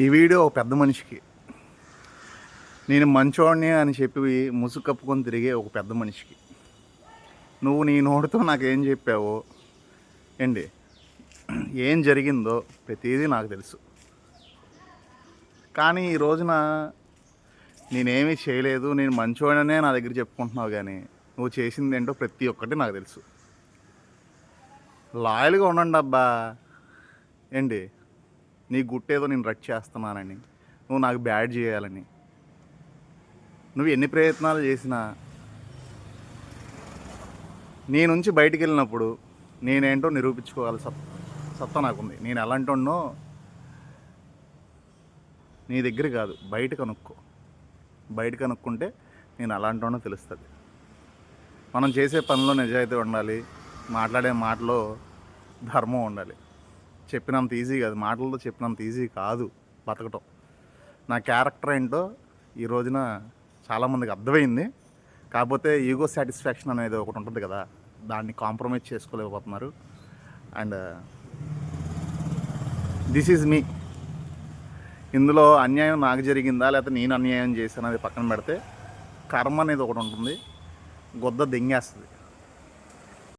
ఈ వీడియో ఒక పెద్ద మనిషికి, నేను మంచోడిని అని చెప్పి ముసుగు కప్పుకొని తిరిగే ఒక పెద్ద మనిషికి, నువ్వు నీ నోటితో నాకేం చెప్పావో ఏంటి, ఏం జరిగిందో ప్రతిదీ నాకు తెలుసు. కానీ ఈ రోజున నేనేమీ చేయలేదు, నేను మంచోడనే నా దగ్గర చెప్పుకుంటున్నావు, కానీ నువ్వు చేసింది ఏంటో ప్రతి ఒక్కటి నాకు తెలుసు. లాయల్గా ఉండండి అబ్బా. ఏంటి, నీ గుట్టేదో నేను రట్ చేస్తున్నానని, నువ్వు నాకు బ్యాడ్ చేయాలని, నువ్వు ఎన్ని ప్రయత్నాలు చేసినా నీ నుంచి బయటికి వెళ్ళినప్పుడు నేనేంటో నిరూపించుకోవాలి సత్తా నాకుంది. నేను ఎలాంటోనో నీ దగ్గర కాదు, బయట కనుక్కో. బయట కనుక్కుంటే నేను అలాంటోనో తెలుస్తుంది. మనం చేసే పనిలో నిజాయితీ ఉండాలి, మాట్లాడే మాటలో ధర్మం ఉండాలి. చెప్పినంత ఈజీ కాదు, మాటలతో చెప్పినంత ఈజీ కాదు బతకటం. నా క్యారెక్టర్ ఏంటో ఈ రోజున చాలామందికి అర్థమైంది. కాకపోతే ఈగో సాటిస్ఫాక్షన్ అనేది ఒకటి ఉంటుంది కదా, దాన్ని కాంప్రమైజ్ చేసుకోలేకపోతున్నారు. అండ్ దిస్ ఈజ్ మీ. ఇందులో అన్యాయం నాకు జరిగిందా లేకపోతే నేను అన్యాయం చేశాను అది పక్కన పెడితే, కర్మ అనేది ఒకటి ఉంటుంది, గొద్ద దెంగేస్తుంది.